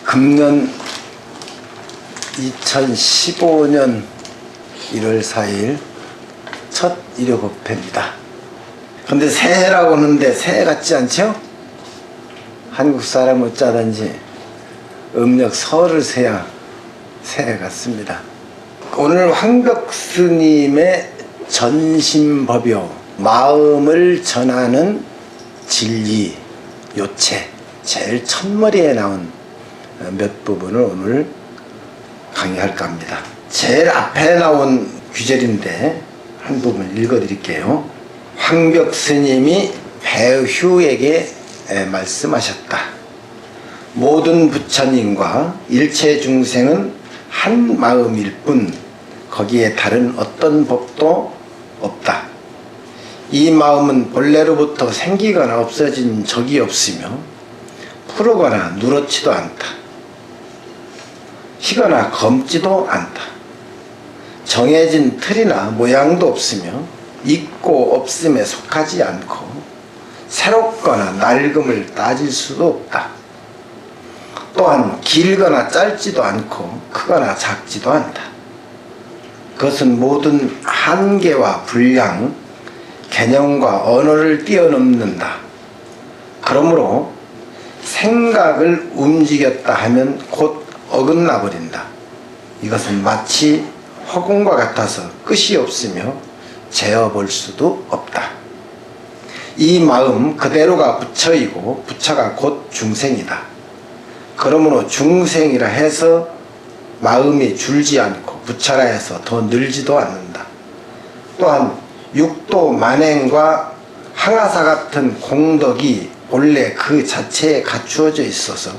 금년 2015년 1월 4일 첫 일요법회입니다. 근데 새해라고 하는데 새해 같지 않죠? 한국 사람 어쩌든지 음력 설을 세야 새해 같습니다. 오늘 황벽스님의 전심법요, 마음을 전하는 진리, 요체, 제일 첫머리에 나온 몇 부분을 오늘 강의할까 합니다. 제일 앞에 나온 귀절인데 한 부분 읽어드릴게요. 황벽스님이 배휴에게 말씀하셨다. 모든 부처님과 일체 중생은 한 마음일 뿐 거기에 다른 어떤 법도 없다. 이 마음은 본래로부터 생기거나 없어진 적이 없으며 푸르거나 누렇지도 않다. 희거나 검지도 않다. 정해진 틀이나 모양도 없으며 있고 없음에 속하지 않고 새롭거나 낡음을 따질 수도 없다. 또한 길거나 짧지도 않고 크거나 작지도 않다. 그것은 모든 한계와 분량, 개념과 언어를 뛰어넘는다. 그러므로 생각을 움직였다 하면 곧 어긋나 버린다. 이것은 마치 허공과 같아서 끝이 없으며 재어볼 수도 없다. 이 마음 그대로가 부처이고 부처가 곧 중생이다. 그러므로 중생이라 해서 마음이 줄지 않고 부처라 해서 더 늘지도 않는다. 또한 육도 만행과 항아사 같은 공덕이 본래 그 자체에 갖추어져 있어서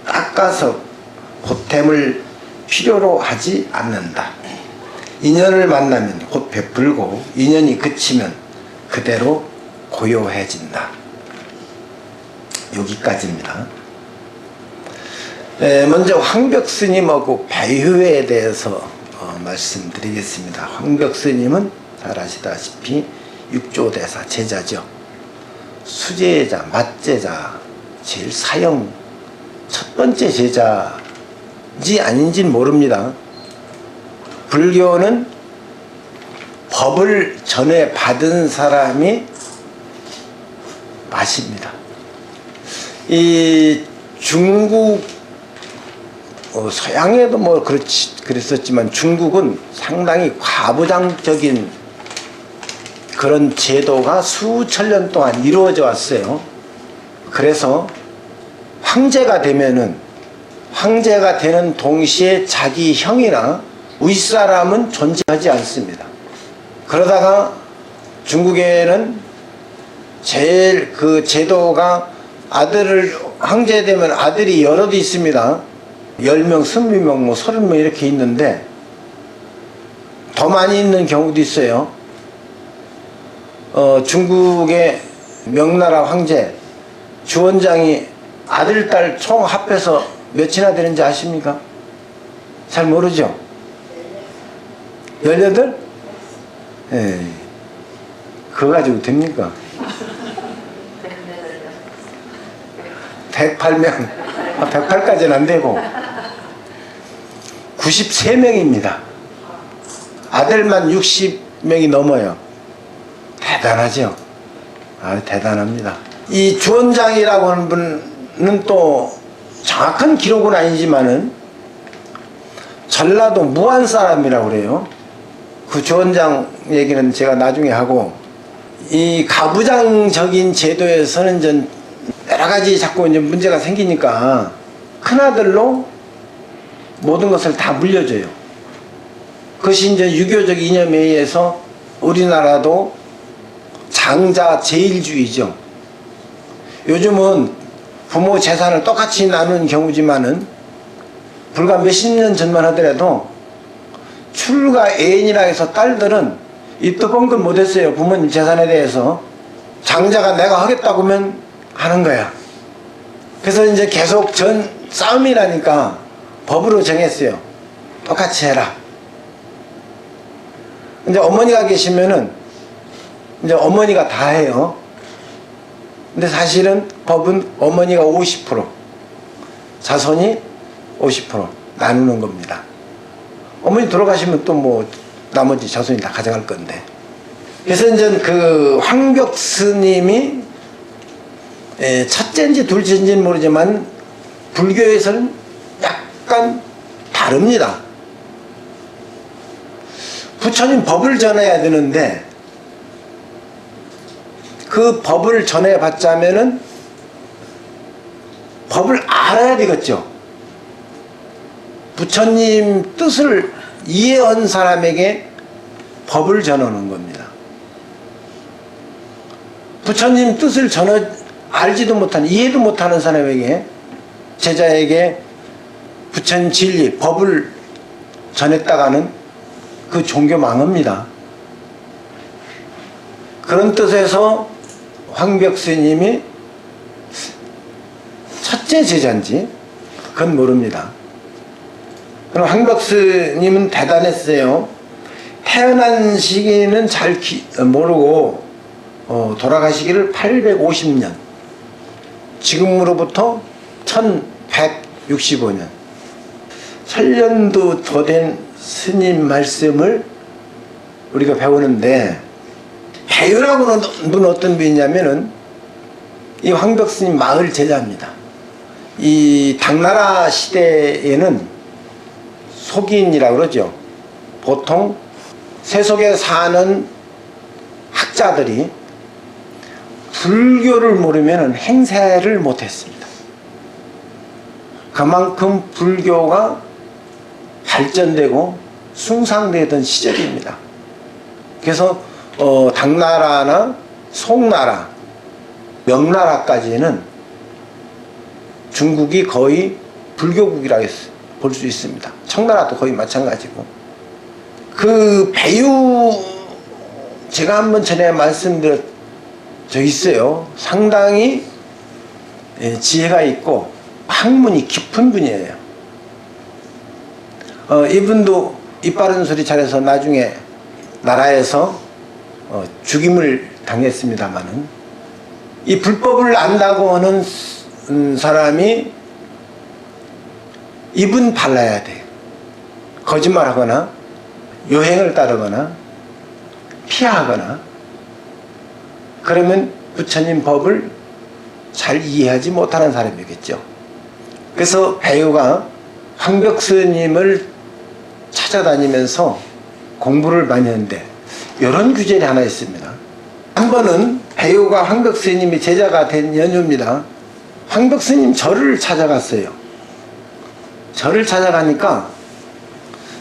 닦아서 보탬을 필요로 하지 않는다. 인연을 만나면 곧 베풀고 인연이 그치면 그대로 고요해진다. 여기까지입니다. 먼저 황벽스님하고 배휴에 대해서 말씀드리겠습니다. 황벽스님은 잘 아시다시피 육조대사 제자죠. 수제자, 맞제자, 제일 사형 첫 번째 제자인지 아닌지는 모릅니다. 불교는 법을 전에 받은 사람이 마십니다. 이 중국 서양에도 뭐 그랬었지만 중국은 상당히 과부장적인 그런 제도가 수천 년 동안 이루어져 왔어요. 그래서 황제가 되면은 황제가 되는 동시에 자기 형이나 윗사람은 존재하지 않습니다. 그러다가 중국에는 제일 그 제도가 아들을 황제 되면 아들이 여럿 있습니다. 10명, 20명, 뭐 30명 이렇게 있는데 더 많이 있는 경우도 있어요. 중국의 명나라 황제 주원장이 아들, 딸 총 합해서 몇이나 되는지 아십니까? 잘 모르죠? 18? 예. 그거 가지고 됩니까? 108명. 108까지는 안 되고 93명입니다. 아들만 60명이 넘어요. 대단하죠? 대단합니다. 이 주원장이라고 하는 분은 또 정확한 기록은 아니지만은 전라도 무안 사람이라고 그래요. 그 주원장 얘기는 제가 나중에 하고, 이 가부장적인 제도에서는 전 여러 가지 자꾸 이제 문제가 생기니까 큰아들로 모든 것을 다 물려줘요. 그것이 이제 유교적 이념에 의해서 우리나라도 장자 제일주의죠. 요즘은 부모 재산을 똑같이 나누는 경우지만은 불과 몇십 년 전만 하더라도 출가 애인이라 해서 딸들은 입도 뻥끗 못했어요. 부모님 재산에 대해서. 장자가 내가 하겠다고 하면 하는 거야. 그래서 이제 계속 싸움이 나니까 법으로 정했어요. 똑같이 해라. 이제 어머니가 계시면은 이제 어머니가 다 해요. 근데 사실은 법은 어머니가 50%, 자손이 50% 나누는 겁니다. 어머니 돌아가시면 또 뭐 나머지 자손이 다 가져갈 건데. 그래서 이제 그 황벽 스님이 첫째인지 둘째인지는 모르지만 불교에서는 약간 다릅니다. 부처님 법을 전해야 되는데 그 법을 전해봤자면은 법을 알아야 되겠죠. 부처님 뜻을 이해한 사람에게 법을 전하는 겁니다. 부처님 뜻을 알지도 못하는, 이해도 못하는 사람에게, 제자에게 부처님 진리, 법을 전했다가는 그 종교 망합니다. 그런 뜻에서 황벽 스님이 첫째 제자인지 그건 모릅니다. 그럼 황벽 스님은 대단했어요. 태어난 시기는 잘 모르고 돌아가시기를 850년, 지금으로부터 1165년, 천년도 더 된 스님 말씀을 우리가 배우는데, 배우라고는 어떤 분이냐면은 이 황벽 스님 마을 제자입니다. 이 당나라 시대에는 속인이라고 그러죠. 보통 세속에 사는 학자들이 불교를 모르면 행세를 못했습니다. 그만큼 불교가 발전되고 숭상되던 시절입니다. 그래서 당나라나 송나라, 명나라까지는 중국이 거의 불교국이라고 볼 수 있습니다. 청나라도 거의 마찬가지고. 그 배유, 제가 한번 전에 말씀드렸 저 있어요. 상당히 지혜가 있고 학문이 깊은 분이에요. 이분도 이빠른 소리 잘해서 나중에 나라에서 죽임을 당했습니다마는, 이 불법을 안다고 하는 사람이 입은 발라야 돼요. 거짓말하거나 요행을 따르거나 피하거나, 그러면 부처님 법을 잘 이해하지 못하는 사람이겠죠. 그래서 배우가 황벽 스님을 찾아다니면서 공부를 많이 했는데 이런 규절이 하나 있습니다. 한 번은 배우가 황벽 스님이 제자가 된 연유입니다. 황벽 스님 절을 찾아갔어요. 절을 찾아가니까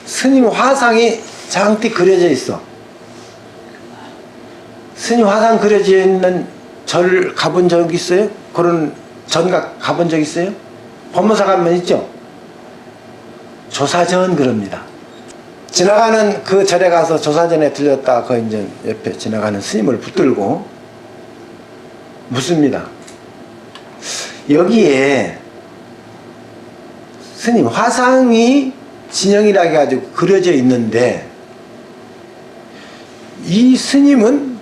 스님 화상이 장띠 그려져 있어. 스님 화상 그려져 있는 절 가본 적 있어요? 그런 전각 가본 적 있어요? 법무사 가면 있죠? 조사전 그럽니다. 지나가는 그 절에 가서 조사전에 들렸다 그 이제 옆에 지나가는 스님을 붙들고 묻습니다. 여기에 스님 화상이 진영이라 해가지고 그려져 있는데 이 스님은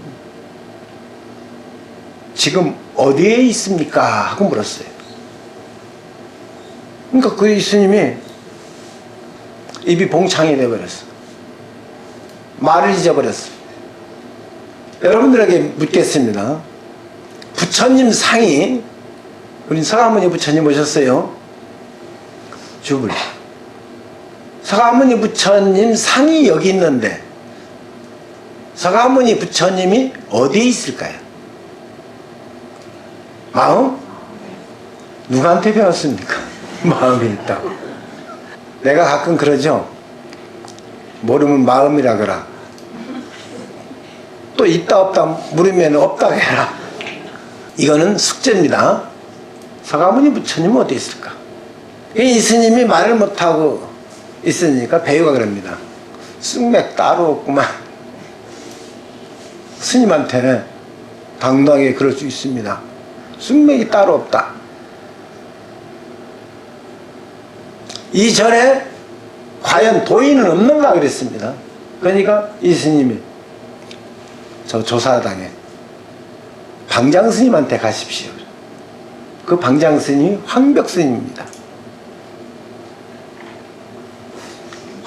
지금 어디에 있습니까? 하고 물었어요. 그러니까 그 스님이 입이 봉창이 되어버렸어. 말을 잊어버렸어. 여러분들에게 묻겠습니다. 부처님 상이, 우리 서가모니 부처님 오셨어요. 주불. 서가모니 부처님 상이 여기 있는데 서가모니 부처님이 어디에 있을까요? 마음? 누구한테 배웠습니까? 마음이 있다고. 내가 가끔 그러죠. 모르면 마음이라 그라. 또 있다 없다 물으면 없다 해라. 이거는 숙제입니다. 서가모니 부처님은 어디 있을까? 이 스님이 말을 못하고 있으니까 배우가 그럽니다. 쑥맥 따로 없구만. 스님한테 당당하게 그럴 수 있습니다. 쑥맥이 따로 없다. 이 절에 과연 도인은 없는가 그랬습니다. 그러니까 이 스님이 저 조사당에 방장 스님한테 가십시오. 그 방장 스님이 황벽 스님입니다.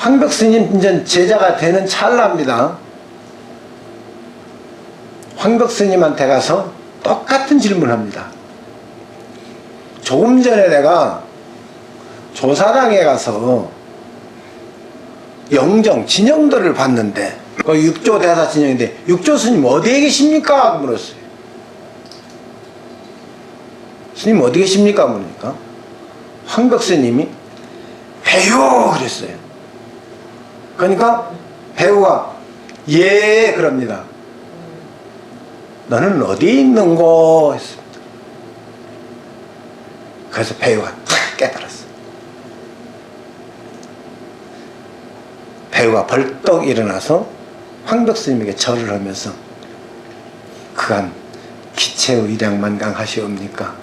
황벽 스님 이제 제자가 되는 찰나입니다. 황벽 스님한테 가서 똑같은 질문을 합니다. 조금 전에 내가 조사당에 가서 영정, 진영들을 봤는데 그 육조 대사 진영인데 육조 스님 어디에 계십니까? 물었어요. 스님 어디 계십니까? 물으니까 황벽 스님이 배우 그랬어요. 그러니까 배우가 예 그럽니다. 너는 어디 있는고 했습니다. 그래서 배우가 탁 깨달았어. 배우가 벌떡 일어나서 황벽 스님에게 절을 하면서 그간 기체의량만강 하시옵니까?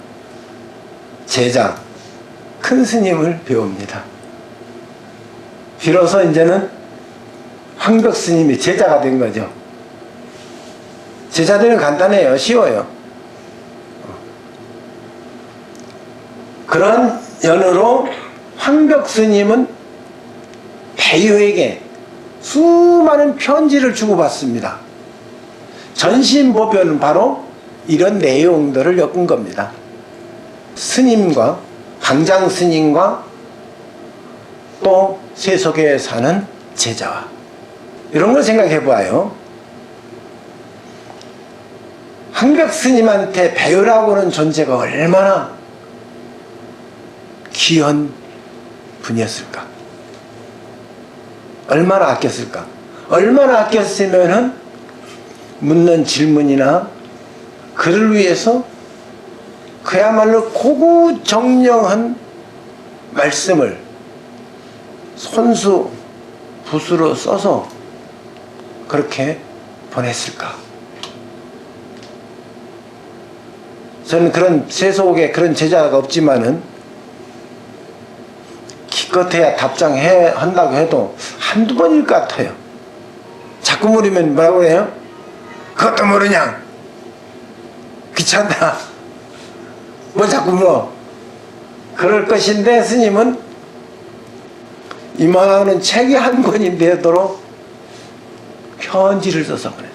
제자 큰 스님을 배웁니다. 비로소 이제는 황벽 스님이 제자가 된 거죠. 제자들은 간단해요. 쉬워요. 그런 연으로 황벽 스님은 배유에게 수많은 편지를 주고받습니다. 전신보변은 바로 이런 내용들을 엮은 겁니다. 스님과 방장 스님과 또 세속에 사는 제자와 이런 걸 생각해 봐요. 황벽 스님한테 배우라고 하는 존재가 얼마나 귀한 분이었을까? 얼마나 아꼈을까? 얼마나 아꼈으면은 묻는 질문이나 그를 위해서 그야말로 고구정령한 말씀을 손수 붓으로 써서 그렇게 보냈을까? 저는 그런 세속에 그런 제자가 없지만은 기껏해야 한다고 해도 한두 번일 것 같아요. 자꾸 물으면 뭐라고 해요? 그것도 모르냐? 귀찮다. 뭘 자꾸 물어? 그럴 것인데 스님은 이만한 책이 한 권인데도 편지를 써서 그래.